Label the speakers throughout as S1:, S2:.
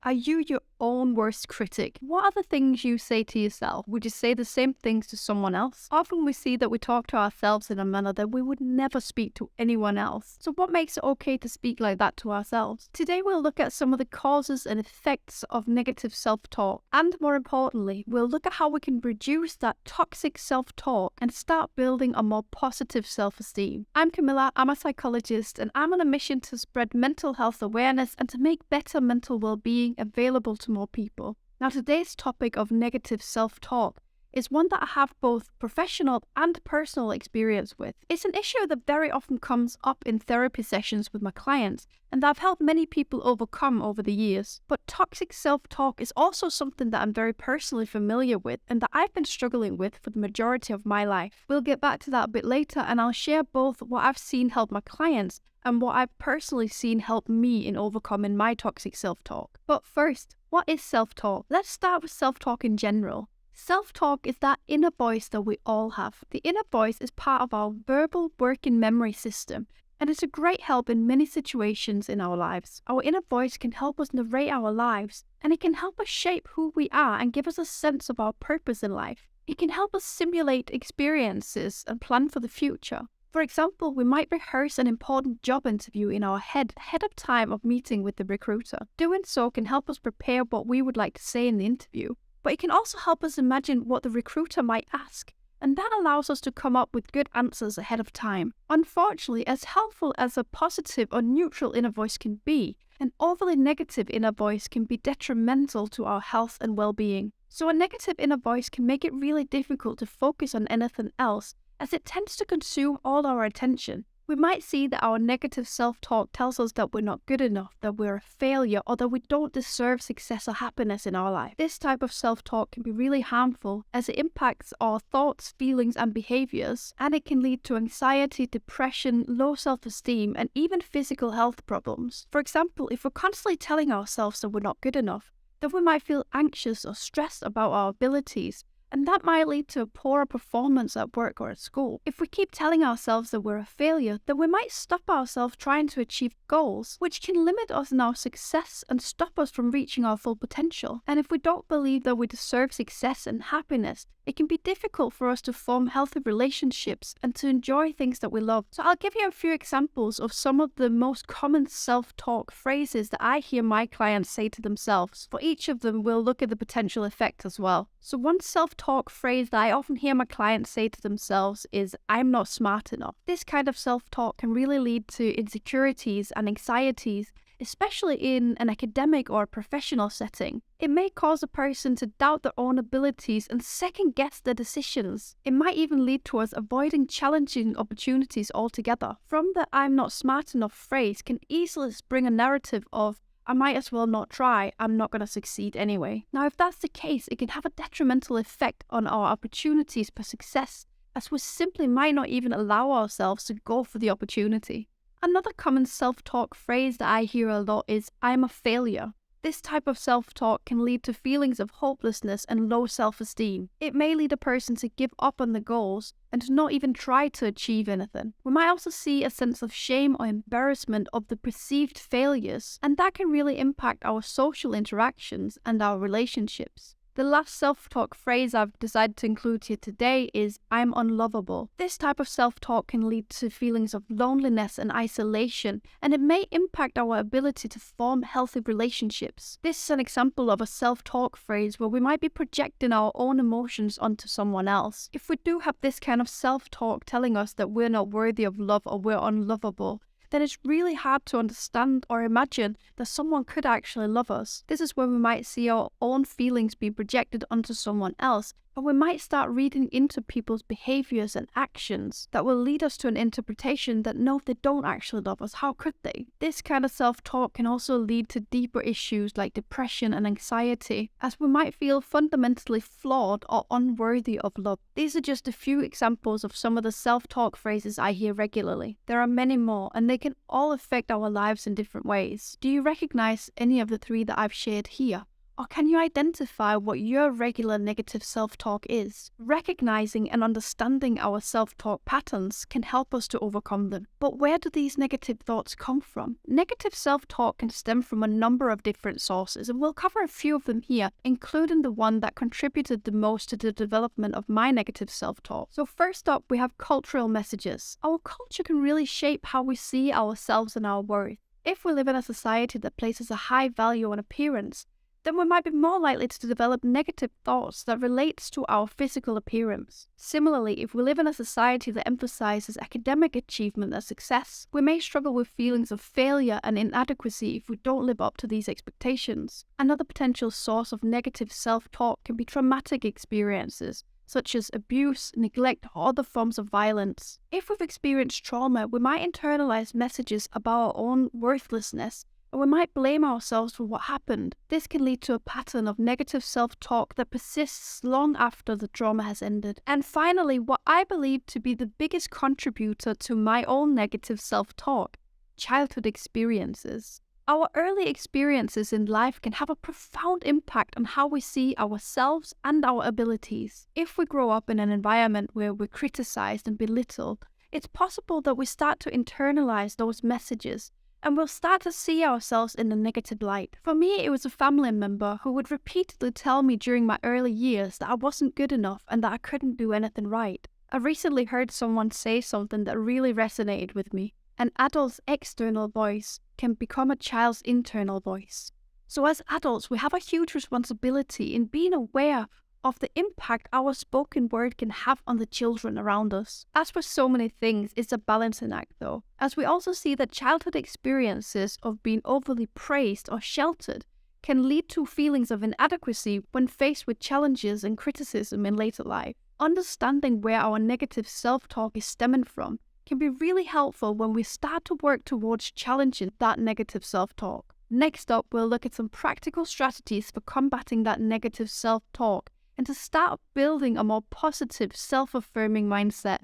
S1: Are you your own worst critic? What are the things you say to yourself? Would you say the same things to someone else? Often we see that we talk to ourselves in a manner that we would never speak to anyone else. So what makes it okay to speak like that to ourselves? Today we'll look at some of the causes and effects of negative self-talk. And more importantly, we'll look at how we can reduce that toxic self-talk and start building a more positive self-esteem. I'm Camilla, I'm a psychologist, and I'm on a mission to spread mental health awareness and to make better mental well-being available to more people. Now, today's topic of negative self-talk is one that I have both professional and personal experience with. It's an issue that very often comes up in therapy sessions with my clients, and that I've helped many people overcome over the years. But toxic self-talk is also something that I'm very personally familiar with and that I've been struggling with for the majority of my life. We'll get back to that a bit later, and I'll share both what I've seen help my clients and what I've personally seen help me in overcoming my toxic self-talk. But first, what is self-talk? Let's start with self-talk in general. Self-talk is that inner voice that we all have. The inner voice is part of our verbal working memory system, and it's a great help in many situations in our lives. Our inner voice can help us narrate our lives, and it can help us shape who we are and give us a sense of our purpose in life. It can help us simulate experiences and plan for the future. For example, we might rehearse an important job interview in our head ahead of time of meeting with the recruiter. Doing so can help us prepare what we would like to say in the interview, but it can also help us imagine what the recruiter might ask, and that allows us to come up with good answers ahead of time. Unfortunately, as helpful as a positive or neutral inner voice can be, an overly negative inner voice can be detrimental to our health and well-being. So a negative inner voice can make it really difficult to focus on anything else, as it tends to consume all our attention. We might see that our negative self-talk tells us that we're not good enough, that we're a failure, or that we don't deserve success or happiness in our life. This type of self-talk can be really harmful as it impacts our thoughts, feelings, and behaviors, and it can lead to anxiety, depression, low self-esteem, and even physical health problems. For example, if we're constantly telling ourselves that we're not good enough, then we might feel anxious or stressed about our abilities, and that might lead to a poorer performance at work or at school. If we keep telling ourselves that we're a failure, then we might stop ourselves trying to achieve goals, which can limit us in our success and stop us from reaching our full potential. And if we don't believe that we deserve success and happiness, it can be difficult for us to form healthy relationships and to enjoy things that we love. So I'll give you a few examples of some of the most common self-talk phrases that I hear my clients say to themselves. For each of them, we'll look at the potential effect as well. So one self-talk phrase that I often hear my clients say to themselves is, "I'm not smart enough." This kind of self-talk can really lead to insecurities and anxieties, especially in an academic or professional setting. It may cause a person to doubt their own abilities and second-guess their decisions. It might even lead to us avoiding challenging opportunities altogether. From the "I'm not smart enough" phrase can easily spring a narrative of, "I might as well not try, I'm not going to succeed anyway." Now, if that's the case, it can have a detrimental effect on our opportunities for success, as we simply might not even allow ourselves to go for the opportunity. Another common self-talk phrase that I hear a lot is, "I'm a failure." This type of self-talk can lead to feelings of hopelessness and low self-esteem. It may lead a person to give up on the goals and to not even try to achieve anything. We might also see a sense of shame or embarrassment of the perceived failures, and that can really impact our social interactions and our relationships. The last self-talk phrase I've decided to include here today is, "I'm unlovable." This type of self-talk can lead to feelings of loneliness and isolation, and it may impact our ability to form healthy relationships. This is an example of a self-talk phrase where we might be projecting our own emotions onto someone else. If we do have this kind of self-talk telling us that we're not worthy of love or we're unlovable, then it's really hard to understand or imagine that someone could actually love us. This is when we might see our own feelings be projected onto someone else, and we might start reading into people's behaviors and actions that will lead us to an interpretation that no, they don't actually love us. How could they? This kind of self-talk can also lead to deeper issues like depression and anxiety, as we might feel fundamentally flawed or unworthy of love. These are just a few examples of some of the self-talk phrases I hear regularly. There are many more, and they can all affect our lives in different ways. Do you recognize any of the three that I've shared here? Or can you identify what your regular negative self-talk is? Recognizing and understanding our self-talk patterns can help us to overcome them. But where do these negative thoughts come from? Negative self-talk can stem from a number of different sources, and we'll cover a few of them here, including the one that contributed the most to the development of my negative self-talk. So first up, we have cultural messages. Our culture can really shape how we see ourselves and our worth. If we live in a society that places a high value on appearance, then we might be more likely to develop negative thoughts that relates to our physical appearance. Similarly, if we live in a society that emphasizes academic achievement and success, we may struggle with feelings of failure and inadequacy if we don't live up to these expectations. Another potential source of negative self-talk can be traumatic experiences, such as abuse, neglect, or other forms of violence. If we've experienced trauma, we might internalize messages about our own worthlessness, and we might blame ourselves for what happened. This can lead to a pattern of negative self-talk that persists long after the trauma has ended. And finally, what I believe to be the biggest contributor to my own negative self-talk: childhood experiences. Our early experiences in life can have a profound impact on how we see ourselves and our abilities. If we grow up in an environment where we're criticized and belittled, it's possible that we start to internalize those messages, and we'll start to see ourselves in a negative light. For me, it was a family member who would repeatedly tell me during my early years that I wasn't good enough and that I couldn't do anything right. I recently heard someone say something that really resonated with me. An adult's external voice can become a child's internal voice. So as adults, we have a huge responsibility in being aware of the impact our spoken word can have on the children around us. As with so many things, it's a balancing act though, as we also see that childhood experiences of being overly praised or sheltered can lead to feelings of inadequacy when faced with challenges and criticism in later life. Understanding where our negative self-talk is stemming from can be really helpful when we start to work towards challenging that negative self-talk. Next up, we'll look at some practical strategies for combating that negative self-talk and to start building a more positive, self-affirming mindset.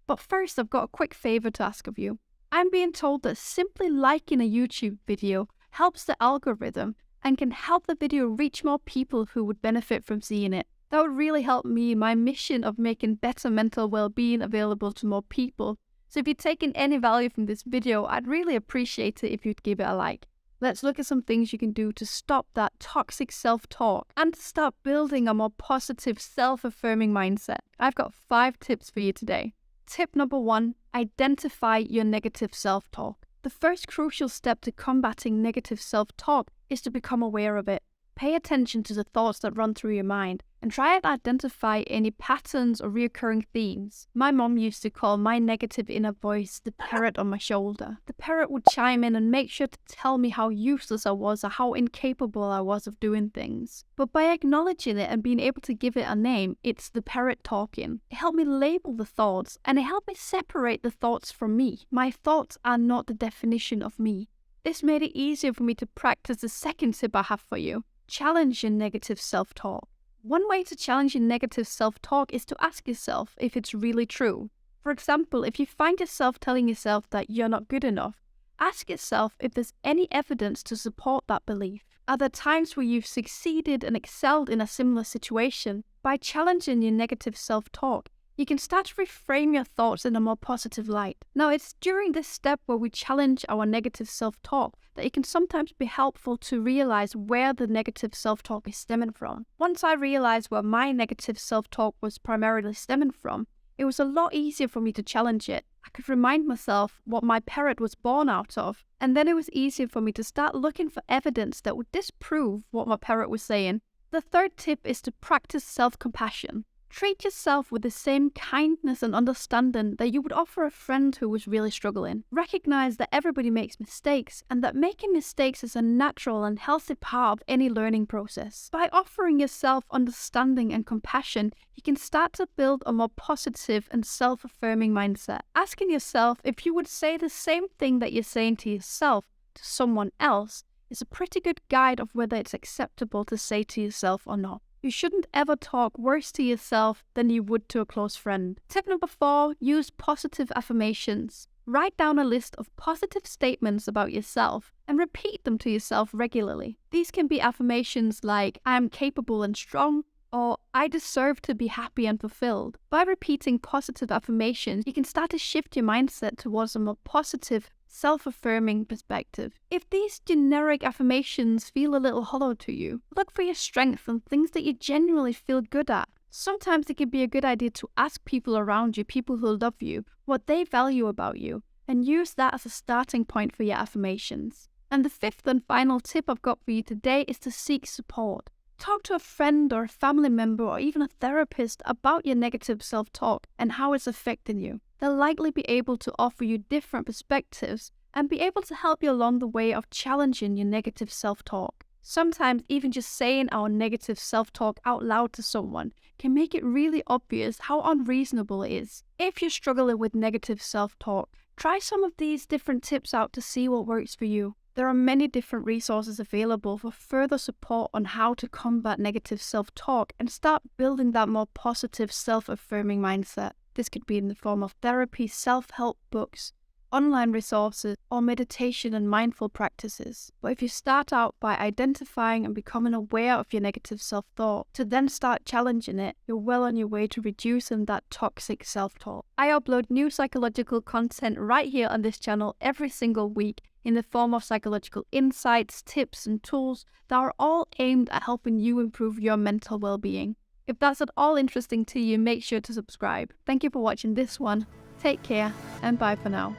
S1: But first, I've got a quick favor to ask of you. I'm being told that simply liking a YouTube video helps the algorithm and can help the video reach more people who would benefit from seeing it. That would really help me in my mission of making better mental well-being available to more people. So if you're taking any value from this video, I'd really appreciate it if you'd give it a like. Let's look at some things you can do to stop that toxic self-talk and to start building a more positive, self-affirming mindset. I've got 5 tips for you today. Tip number 1, identify your negative self-talk. The first crucial step to combating negative self-talk is to become aware of it. Pay attention to the thoughts that run through your mind and try and identify any patterns or recurring themes. My mom used to call my negative inner voice the parrot on my shoulder. The parrot would chime in and make sure to tell me how useless I was or how incapable I was of doing things. But by acknowledging it and being able to give it a name, it's the parrot talking. It helped me label the thoughts and it helped me separate the thoughts from me. My thoughts are not the definition of me. This made it easier for me to practice the second tip I have for you. Challenge your negative self-talk. One way to challenge your negative self-talk is to ask yourself if it's really true. For example, if you find yourself telling yourself that you're not good enough, ask yourself if there's any evidence to support that belief. Are there times where you've succeeded and excelled in a similar situation? By challenging your negative self-talk, you can start to reframe your thoughts in a more positive light. Now, it's during this step where we challenge our negative self-talk that it can sometimes be helpful to realize where the negative self-talk is stemming from. Once I realized where my negative self-talk was primarily stemming from, it was a lot easier for me to challenge it. I could remind myself what my parrot was born out of, and then it was easier for me to start looking for evidence that would disprove what my parrot was saying. The third tip is to practice self-compassion. Treat yourself with the same kindness and understanding that you would offer a friend who was really struggling. Recognize that everybody makes mistakes and that making mistakes is a natural and healthy part of any learning process. By offering yourself understanding and compassion, you can start to build a more positive and self-affirming mindset. Asking yourself if you would say the same thing that you're saying to yourself to someone else is a pretty good guide of whether it's acceptable to say to yourself or not. You shouldn't ever talk worse to yourself than you would to a close friend. Tip number 4, use positive affirmations. Write down a list of positive statements about yourself and repeat them to yourself regularly. These can be affirmations like, I am capable and strong, or I deserve to be happy and fulfilled. By repeating positive affirmations, you can start to shift your mindset towards a more positive, self-affirming perspective. If these generic affirmations feel a little hollow to you, look for your strengths and things that you genuinely feel good at. Sometimes it can be a good idea to ask people around you, people who love you, what they value about you, and use that as a starting point for your affirmations. And the fifth and final tip I've got for you today is to seek support. Talk to a friend or a family member or even a therapist about your negative self-talk and how it's affecting you. They'll likely be able to offer you different perspectives and be able to help you along the way of challenging your negative self-talk. Sometimes even just saying our negative self-talk out loud to someone can make it really obvious how unreasonable it is. If you're struggling with negative self-talk, try some of these different tips out to see what works for you. There are many different resources available for further support on how to combat negative self-talk and start building that more positive, self-affirming mindset. This could be in the form of therapy, self-help books, online resources, or meditation and mindful practices. But if you start out by identifying and becoming aware of your negative self-thought, to then start challenging it, you're well on your way to reducing that toxic self-talk. I upload new psychological content right here on this channel every single week in the form of psychological insights, tips, and tools that are all aimed at helping you improve your mental well-being. If that's at all interesting to you, make sure to subscribe. Thank you for watching this one. Take care, and bye for now.